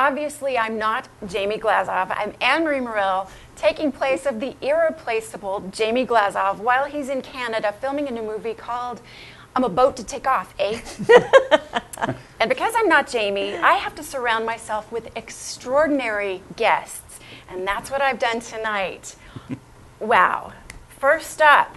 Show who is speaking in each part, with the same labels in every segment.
Speaker 1: obviously I'm not Jamie Glazov. I'm Anne-Marie Morel, taking place of the irreplaceable Jamie Glazov while he's in Canada filming a new movie called I'm About to Take Off, eh? And because I'm not Jamie, I have to surround myself with extraordinary guests. And that's what I've done tonight. Wow. First up,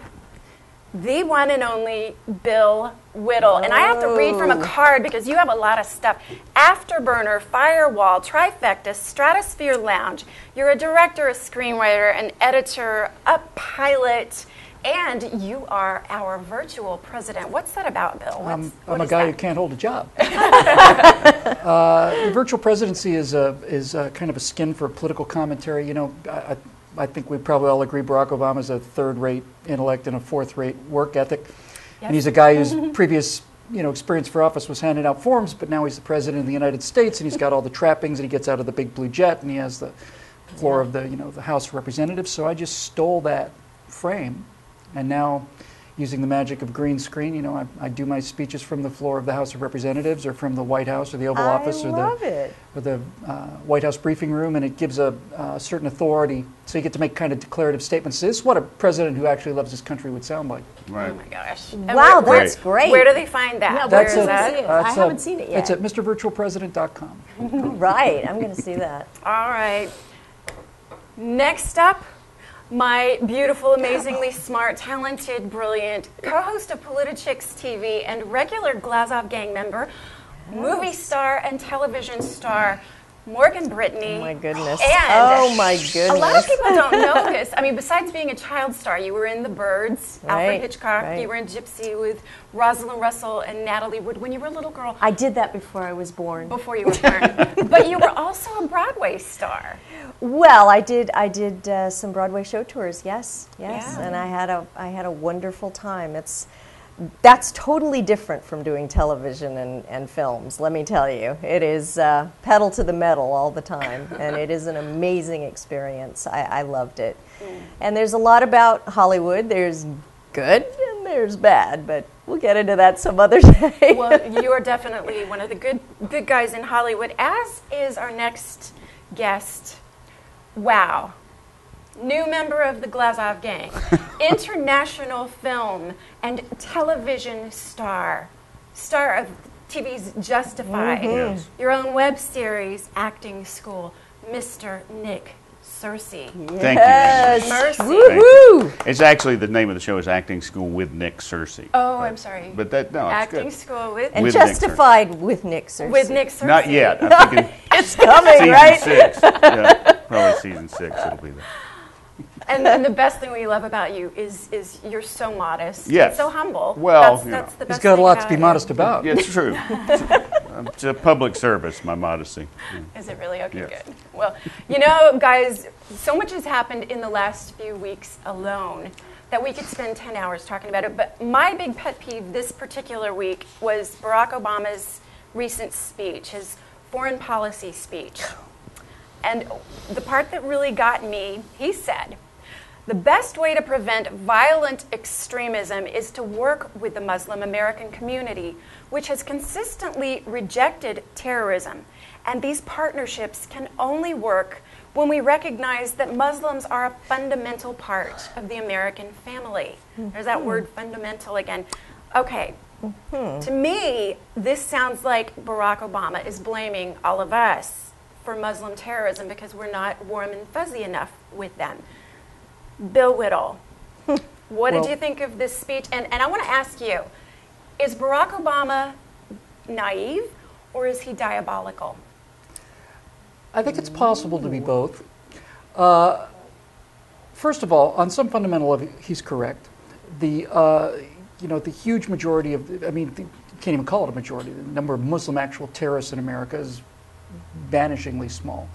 Speaker 1: the one and only Bill Whittle. And I have to read from a card because you have a lot of stuff. Afterburner, Firewall, Trifecta, Stratosphere Lounge. You're a director, a screenwriter, an editor, a pilot, and you are our virtual president. What's that about, Bill?
Speaker 2: I'm a guy who can't hold a job. Virtual presidency is kind of a skin for political commentary. You know, I think we probably all agree Barack Obama's a third-rate intellect and a fourth-rate work ethic. Yes. And he's a guy whose previous experience for office was handing out forms, but now he's the president of the United States, and he's got all the trappings, and he gets out of the big blue jet, and he has the floor of the House of Representatives. So I just stole that frame, and now, using the magic of green screen, I do my speeches from the floor of the House of Representatives or from the White House or the Oval Office or the White House briefing room, and it gives a certain authority. So you get to make kind of declarative statements. This is what a president who actually loves his country would sound like.
Speaker 3: Right.
Speaker 1: Oh my gosh!
Speaker 4: Wow, that's great.
Speaker 1: Where do they find that?
Speaker 4: No, where is that? I haven't seen it yet.
Speaker 2: It's at MrVirtualPresident.com.
Speaker 4: Right, I'm going to see that.
Speaker 1: All right. Next up, my beautiful, amazingly smart, talented, brilliant co-host of Politichicks TV and regular Glazov gang member, movie star and television star, Morgan Brittany.
Speaker 4: Oh my goodness.
Speaker 1: And
Speaker 4: my goodness.
Speaker 1: A lot of people don't know this. I mean, besides being a child star, you were in The Birds, Alfred Hitchcock. You were in Gypsy with Rosalind Russell and Natalie Wood when you were a little girl.
Speaker 4: I did that before I was born.
Speaker 1: Before you were born. But you were also a Broadway star.
Speaker 4: Well, I did some Broadway show tours. Yes,
Speaker 1: Yeah.
Speaker 4: and I had a wonderful time. That's totally different from doing television and films, let me tell you. It is pedal to the metal all the time, and it is an amazing experience. I loved it. And there's a lot about Hollywood. There's good and there's bad, but we'll get into that some other day.
Speaker 1: Well, you are definitely one of the good guys in Hollywood, as is our next guest. Wow. New member of the Glazov gang, international film and television star of TV's Justified,
Speaker 3: Yes.
Speaker 1: your own web series, acting school, Mr. Nick Searcy.
Speaker 3: Thank you very much.
Speaker 1: Mercy.
Speaker 4: Woo-hoo!
Speaker 3: It's actually, the name of the show is Acting School with Nick Searcy.
Speaker 1: Oh, I'm sorry.
Speaker 3: But it's
Speaker 1: acting
Speaker 3: good.
Speaker 1: school with
Speaker 4: And
Speaker 3: With Nick
Speaker 4: Justified with Nick Searcy.
Speaker 1: With Nick Searcy.
Speaker 3: Not yet. I'm thinking
Speaker 4: It's coming,
Speaker 3: season
Speaker 4: right?
Speaker 3: 6. Yeah, probably season 6 it'll be there.
Speaker 1: And the best thing we love about you is you're so modest.
Speaker 3: Yes.
Speaker 1: And so humble.
Speaker 3: Well,
Speaker 1: that's the
Speaker 2: He's
Speaker 1: best
Speaker 2: got a
Speaker 1: thing
Speaker 2: lot to
Speaker 1: about
Speaker 2: be
Speaker 1: you.
Speaker 2: modest about.
Speaker 3: Yeah, it's true. It's a public service, my modesty.
Speaker 1: Is it really? Okay,
Speaker 3: Yes.
Speaker 1: good. Well, guys, so much has happened in the last few weeks alone that we could spend 10 hours talking about it. But my big pet peeve this particular week was Barack Obama's recent speech, his foreign policy speech. And the part that really got me, he said, the best way to prevent violent extremism is to work with the Muslim American community, which has consistently rejected terrorism. And these partnerships can only work when we recognize that Muslims are a fundamental part of the American family. There's that word fundamental again. Okay, to me, this sounds like Barack Obama is blaming all of us for Muslim terrorism because we're not warm and fuzzy enough with them. Bill Whittle, what did you think of this speech? And I want to ask you, is Barack Obama naive or is he diabolical?
Speaker 2: I think it's possible to be both. First of all, on some fundamental level, he's correct. The huge majority of, you can't even call it a majority. The number of Muslim actual terrorists in America is vanishingly small.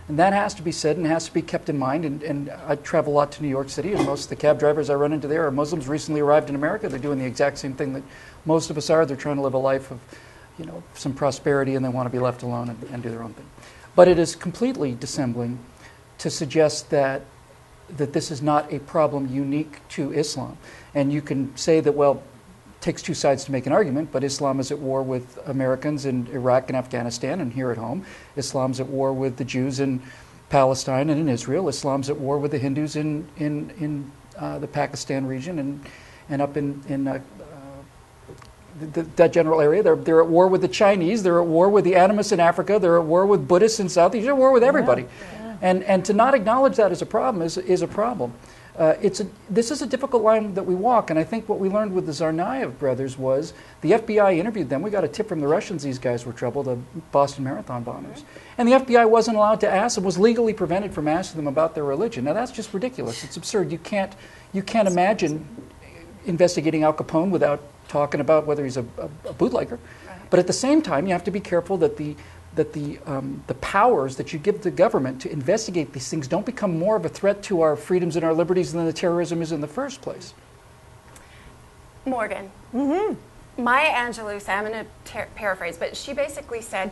Speaker 2: And that has to be said and has to be kept in mind. And I travel a lot to New York City, and most of the cab drivers I run into there are Muslims recently arrived in America. They're doing the exact same thing that most of us are. They're trying to live a life of, some prosperity, and they want to be left alone and do their own thing. But it is completely dissembling to suggest that this is not a problem unique to Islam. And you can say that, well, takes two sides to make an argument, but Islam is at war with Americans in Iraq and Afghanistan and here at home. Islam's at war with the Jews in Palestine and in Israel. Islam's at war with the Hindus in the Pakistan region and up in that general area. They're at war with the Chinese. They're at war with the animists in Africa. They're at war with Buddhists in Southeast. They're at war with everybody. And to not acknowledge that as a problem is a problem. This is a difficult line that we walk, and I think what we learned with the Tsarnaev brothers was the FBI interviewed them. We got a tip from the Russians these guys were trouble, the Boston Marathon bombers. And the FBI wasn't allowed to ask them, was legally prevented from asking them about their religion. Now that's just ridiculous. It's absurd. You can't imagine investigating Al Capone without talking about whether he's a bootlegger. But at the same time, you have to be careful that the powers that you give the government to investigate these things don't become more of a threat to our freedoms and our liberties than the terrorism is in the first place.
Speaker 1: Morgan, Maya Angelou said, I'm going to paraphrase, but she basically said,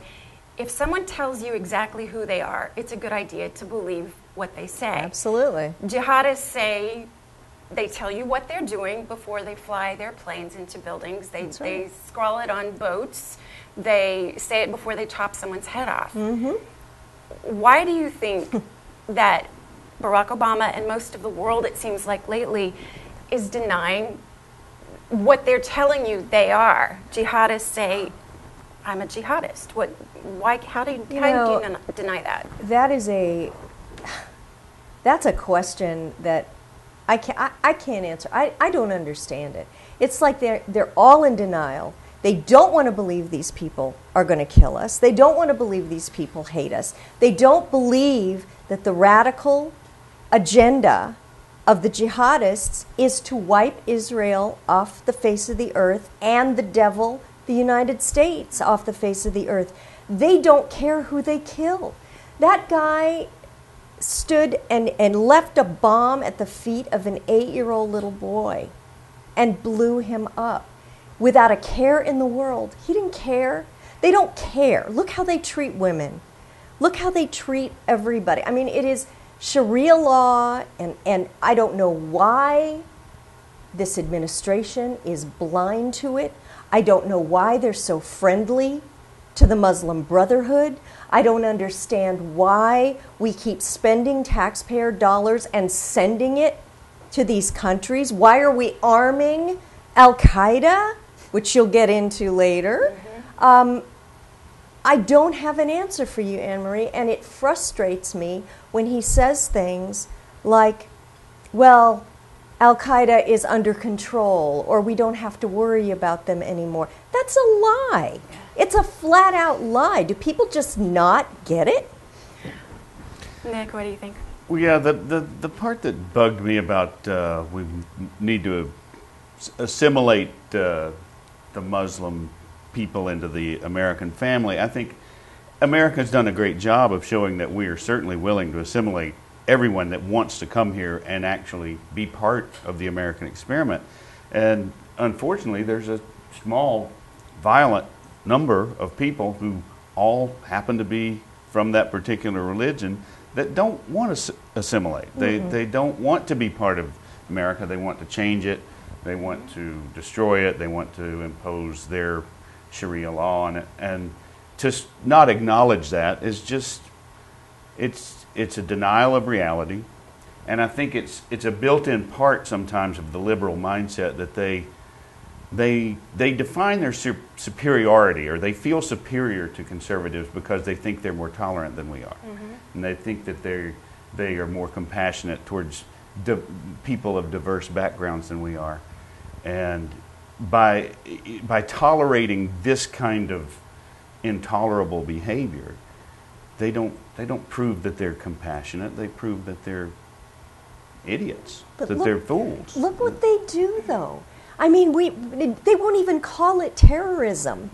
Speaker 1: if someone tells you exactly who they are, it's a good idea to believe what they say.
Speaker 4: Absolutely.
Speaker 1: Jihadists say they tell you what they're doing before they fly their planes into buildings. They scrawl it on boats. They say it before they chop someone's head off. Why do you think that Barack Obama and most of the world, it seems like lately, is denying what they're telling you they are? Jihadists say, I'm a jihadist. How do you deny that?
Speaker 4: That's a question that I can't answer. I don't understand it. It's like they're all in denial. They don't want to believe these people are going to kill us. They don't want to believe these people hate us. They don't believe that the radical agenda of the jihadists is to wipe Israel off the face of the earth and the devil, the United States, off the face of the earth. They don't care who they kill. That guy stood and left a bomb at the feet of an 8-year-old little boy and blew him up. Without a care in the world. He didn't care. They don't care. Look how they treat women. Look how they treat everybody. I mean, it is Sharia law, and I don't know why this administration is blind to it. I don't know why they're so friendly to the Muslim Brotherhood. I don't understand why we keep spending taxpayer dollars and sending it to these countries. Why are we arming Al-Qaeda, which you'll get into later? I don't have an answer for you, Anne-Marie, and it frustrates me when he says things like, well, Al-Qaeda is under control, or we don't have to worry about them anymore. That's a lie. It's a flat-out lie. Do people just not get it?
Speaker 1: Nick, what do you think?
Speaker 3: Well, yeah, the part that bugged me about we need to assimilate the Muslim people into the American family. I think America's done a great job of showing that we are certainly willing to assimilate everyone that wants to come here and actually be part of the American experiment. And unfortunately, there's a small, violent number of people who all happen to be from that particular religion that don't want to assimilate. They don't want to be part of America. They want to change it. They want to destroy it. They want to impose their Sharia law on it. And to not acknowledge that is just, it's a denial of reality. And I think it's a built-in part sometimes of the liberal mindset that they define their superiority, or they feel superior to conservatives because they think they're more tolerant than we are. And they think that they are more compassionate towards people of diverse backgrounds than we are. And by tolerating this kind of intolerable behavior, they don't prove that they're compassionate. They prove that they're idiots, they're fools.
Speaker 4: Look what they do, though. I mean, they won't even call it terrorism.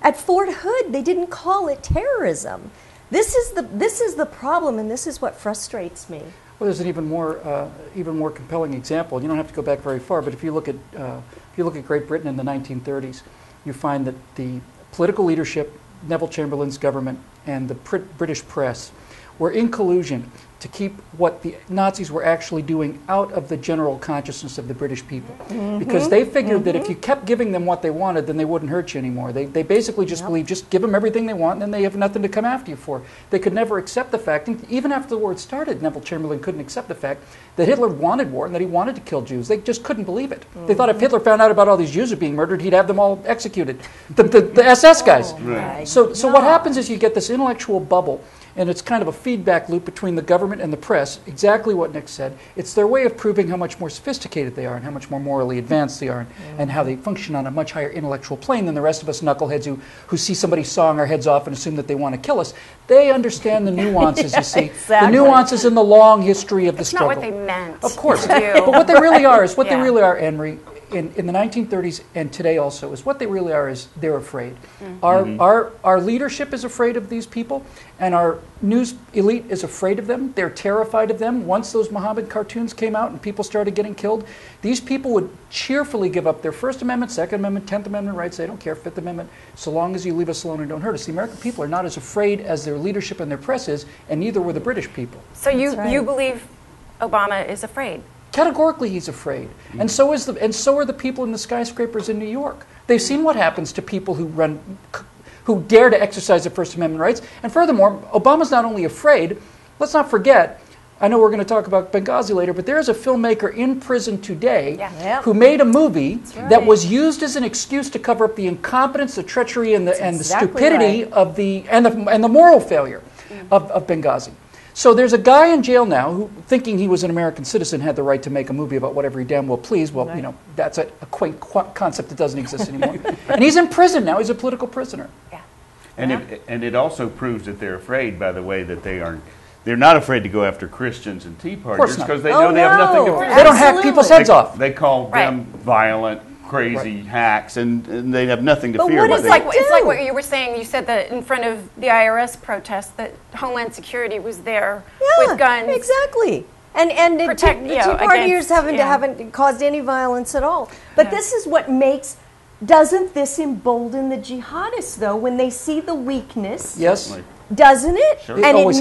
Speaker 4: At Fort Hood, they didn't call it terrorism. This is the problem, and this is what frustrates me.
Speaker 2: Well, there's an even more compelling example. You don't have to go back very far, but if you look at Great Britain in the 1930s, you find that the political leadership, Neville Chamberlain's government, and the British press were in collusion to keep what the Nazis were actually doing out of the general consciousness of the British people. Because they figured that if you kept giving them what they wanted, then they wouldn't hurt you anymore. They basically just believed, just give them everything they want, and then they have nothing to come after you for. They could never accept the fact, and even after the war had started, Neville Chamberlain couldn't accept the fact that Hitler wanted war and that he wanted to kill Jews. They just couldn't believe it. They thought if Hitler found out about all these Jews are being murdered, he'd have them all executed. The SS guys.
Speaker 3: Right.
Speaker 2: So what happens is you get this intellectual bubble, and it's kind of a feedback loop between the government and the press, exactly what Nick said. It's their way of proving how much more sophisticated they are and how much more morally advanced they are and how they function on a much higher intellectual plane than the rest of us knuckleheads who see somebody sawing our heads off and assume that they want to kill us. They understand the nuances, you see.
Speaker 4: Exactly.
Speaker 2: The nuances in the long history of the struggle.
Speaker 1: Not what they meant.
Speaker 2: Of course.
Speaker 1: To do.
Speaker 2: But what they really are is, what they
Speaker 1: Yeah.
Speaker 2: really are, Henry, in the 1930s and today also, is what they really are is they're afraid. Our leadership is afraid of these people, and our news elite is afraid of them. They're terrified of them. Once those Muhammad cartoons came out and people started getting killed, these people would cheerfully give up their First Amendment, Second Amendment, 10th Amendment rights. They don't care, Fifth Amendment, so long as you leave us alone and don't hurt us. The American people are not as afraid as their leadership and their press is, and neither were the British people.
Speaker 1: So you
Speaker 4: That's right.
Speaker 1: you believe Obama is afraid?
Speaker 2: Categorically, he's afraid, and so are the people in the skyscrapers in New York. They've seen what happens to people who dare to exercise their First Amendment rights. And furthermore, Obama's not only afraid. Let's not forget. I know we're going to talk about Benghazi later, but there is a filmmaker in prison today
Speaker 1: Yeah.
Speaker 4: Yep.
Speaker 2: who made a movie
Speaker 4: right.
Speaker 2: that was used as an excuse to cover up the incompetence, the treachery, and the
Speaker 4: exactly
Speaker 2: stupidity
Speaker 4: right.
Speaker 2: of the moral failure of Benghazi. So there's a guy in jail now who, thinking he was an American citizen, had the right to make a movie about whatever he damn well pleased. Well,
Speaker 4: Right.
Speaker 2: you know, that's a quaint concept that doesn't exist anymore. And he's in prison now. He's a political prisoner.
Speaker 1: Yeah.
Speaker 3: And it also proves that they're afraid, by the way, that they're not afraid to go after Christians and Tea
Speaker 2: course
Speaker 3: Partiers
Speaker 2: not.
Speaker 3: because they
Speaker 4: Oh,
Speaker 3: know they have nothing to
Speaker 4: no.
Speaker 3: fear.
Speaker 2: They don't hack people's heads off.
Speaker 3: They call
Speaker 1: Right.
Speaker 3: them violent, crazy hacks, and they have nothing to
Speaker 4: But
Speaker 3: fear.
Speaker 4: what
Speaker 3: but
Speaker 4: is
Speaker 3: they-
Speaker 1: It's like
Speaker 4: do?
Speaker 1: what you were saying. You said that in front of the IRS protest, that Homeland Security was there
Speaker 4: Yeah,
Speaker 1: with guns.
Speaker 4: exactly. And the
Speaker 1: Protect-
Speaker 4: Tea
Speaker 1: you know,
Speaker 4: Partiers
Speaker 1: against-
Speaker 4: haven't
Speaker 1: yeah.
Speaker 4: haven't caused any violence at all. But
Speaker 1: Yeah.
Speaker 4: this is what makes. Doesn't this embolden the jihadists though when they see the weakness?
Speaker 2: Yes.
Speaker 3: Like,
Speaker 4: Doesn't it?
Speaker 3: Sure.
Speaker 2: It
Speaker 4: And
Speaker 2: always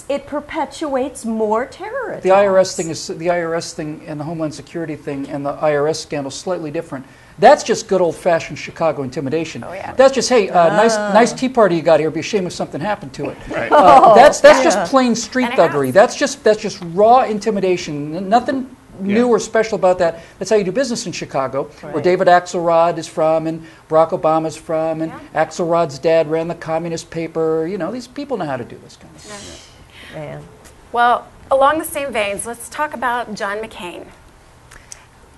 Speaker 4: it perpetuates more terror
Speaker 2: The IRS
Speaker 4: attacks.
Speaker 2: thing and the Homeland Security thing and the IRS scandal is slightly different. That's just good old-fashioned Chicago intimidation.
Speaker 1: Oh, yeah.
Speaker 2: That's just, hey, nice tea party you got here. Be ashamed if something happened to it.
Speaker 3: Right.
Speaker 2: That's just plain street
Speaker 1: And it
Speaker 2: thuggery.
Speaker 1: has.
Speaker 2: That's just raw intimidation. Nothing new or special about that. That's how you do business in Chicago, where
Speaker 4: Right.
Speaker 2: David Axelrod is from, and Barack Obama's from, and
Speaker 1: Yeah.
Speaker 2: Axelrod's dad ran the communist paper. You know, these people know how to do this kind of stuff.
Speaker 4: Man.
Speaker 1: Well, along the same veins, let's talk about John McCain,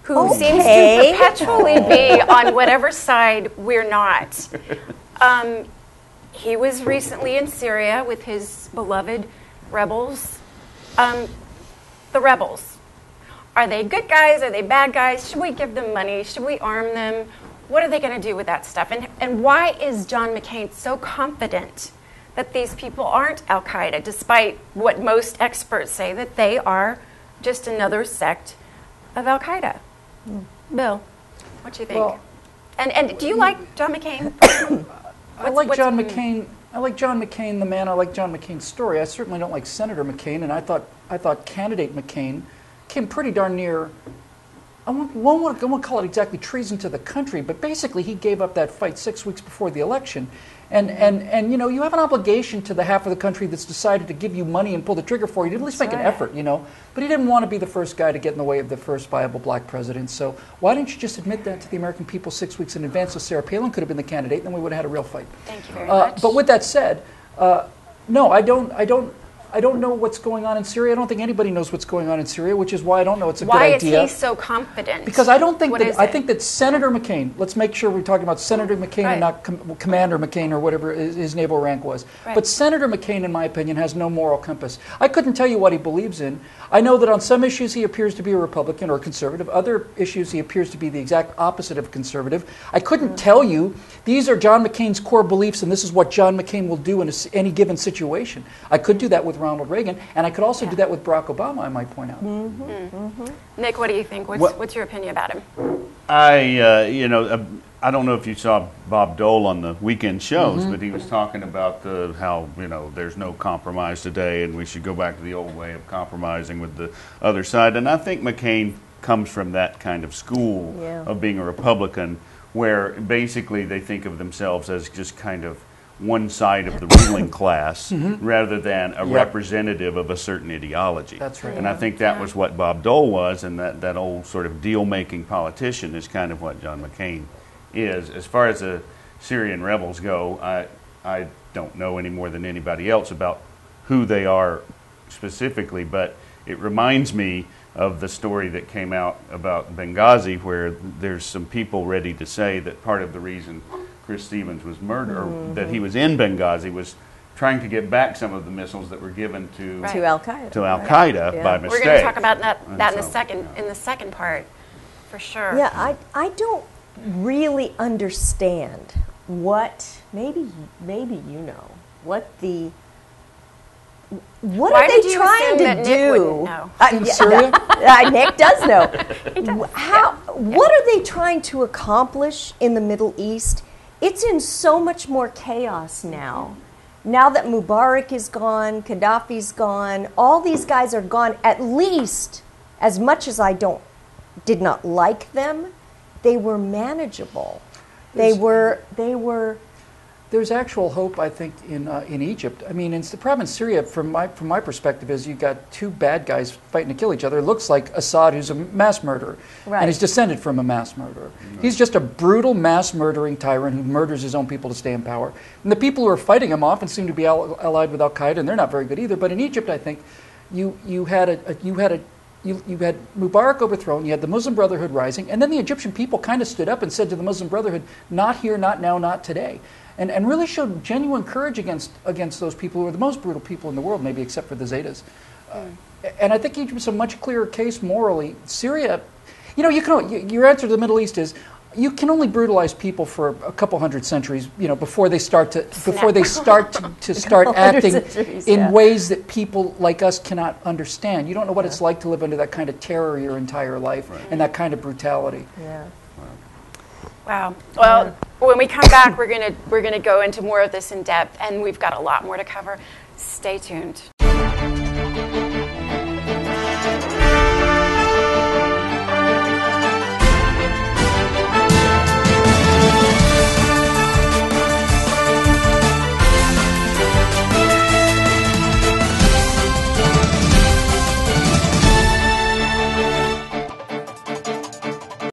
Speaker 1: who seems
Speaker 4: Okay.
Speaker 1: to perpetually be on whatever side we're not. He was recently in Syria with his beloved rebels. The rebels, are they good guys? Are they bad guys? Should we give them money? Should we arm them? What are they going to do with that stuff? And why is John McCain so confident that these people aren't Al-Qaeda, despite what most experts say, that they are just another sect of Al-Qaeda? Bill, what do you think?
Speaker 2: Well-
Speaker 1: and do you like John McCain?
Speaker 2: I like John McCain. I like John McCain, the man. I like John McCain's story. I certainly don't like Senator McCain, and I thought candidate McCain came pretty darn near. I won't call it exactly treason to the country, but basically he gave up that fight 6 weeks before the election. And you know, you have an obligation to the half of the country that's decided to give you money and pull the trigger for you to at least make an effort, you know. But he didn't want to be the first guy to get in the way of the first viable black president. So why didn't you just admit that to the American people 6 weeks in advance so Sarah Palin could have been the candidate, and then we would have had a real fight.
Speaker 1: Thank you very much.
Speaker 2: But with that said, no, I don't know what's going on in Syria. I don't think anybody knows what's going on in Syria, which is why I don't know it's a
Speaker 1: Why
Speaker 2: good
Speaker 1: is
Speaker 2: idea.
Speaker 1: he so confident?
Speaker 2: Because I don't think
Speaker 1: What
Speaker 2: that
Speaker 1: is
Speaker 2: I
Speaker 1: it?
Speaker 2: think that Senator McCain. Let's make sure we're talking about Senator McCain
Speaker 1: Right.
Speaker 2: and not Commander McCain or whatever his naval rank was.
Speaker 1: Right.
Speaker 2: But Senator McCain, in my opinion, has no moral compass. I couldn't tell you what he believes in. I know that on some issues he appears to be a Republican or a conservative. Other issues he appears to be the exact opposite of a conservative. I couldn't tell you these are John McCain's core beliefs and this is what John McCain will do in any given situation. I could do that with Ronald Reagan, and I could also do that with Barack Obama, I might point out.
Speaker 1: Nick, what do you think? What's your opinion about him?
Speaker 3: I I don't know if you saw Bob Dole on the weekend shows, but he was talking about how there's no compromise today, and we should go back to the old way of compromising with the other side. And I think McCain comes from that kind of school of being a Republican, where basically they think of themselves as just kind of one side of the ruling class rather than a representative of a certain ideology.
Speaker 2: That's right.
Speaker 3: And I think that was what Bob Dole was, and that old sort of deal-making politician is kind of what John McCain is. As far as the Syrian rebels go, I don't know any more than anybody else about who they are specifically, but it reminds me of the story that came out about Benghazi, where there's some people ready to say that part of the reason Chris Stevens was murdered, or that he was in Benghazi, was trying to get back some of the missiles that were given to
Speaker 4: Al-Qaeda.
Speaker 3: To Al-Qaeda by mistake.
Speaker 1: We're going to talk about that in the second part, for sure.
Speaker 4: Yeah, I don't really understand what, maybe you know, what
Speaker 1: Why
Speaker 4: are
Speaker 1: did
Speaker 4: they
Speaker 1: you
Speaker 4: trying
Speaker 1: assume
Speaker 4: to
Speaker 1: that Nick
Speaker 4: do?
Speaker 1: wouldn't know?
Speaker 2: In Syria?
Speaker 4: Nick does know. What are they trying to accomplish in the Middle East? It's in so much more chaos now. Now that Mubarak is gone, Gaddafi's gone, all these guys are gone. At least, as much as I did not like them, they were manageable. They were.
Speaker 2: There's actual hope, I think, in Egypt. I mean, in the problem in Syria, from my perspective, is you've got two bad guys fighting to kill each other. It looks like Assad, who's a mass murderer, and he's descended from a mass murderer. He's just a brutal mass murdering tyrant who murders his own people to stay in power. And the people who are fighting him often seem to be allied with Al Qaeda, and they're not very good either. But in Egypt, I think you had Mubarak overthrown, you had the Muslim Brotherhood rising, and then the Egyptian people kind of stood up and said to the Muslim Brotherhood, "Not here, not now, not today." And really showed genuine courage against those people who are the most brutal people in the world, maybe except for the Zetas. And I think Egypt's a much clearer case morally. Syria, your answer to the Middle East is you can only brutalize people for a couple hundred centuries, before they start to acting in ways that people like us cannot understand. You don't know what it's like to live under that kind of terror your entire life and that kind of brutality.
Speaker 4: Yeah.
Speaker 1: Wow. Well, when we come back, we're gonna go into more of this in depth, and we've got a lot more to cover. Stay tuned.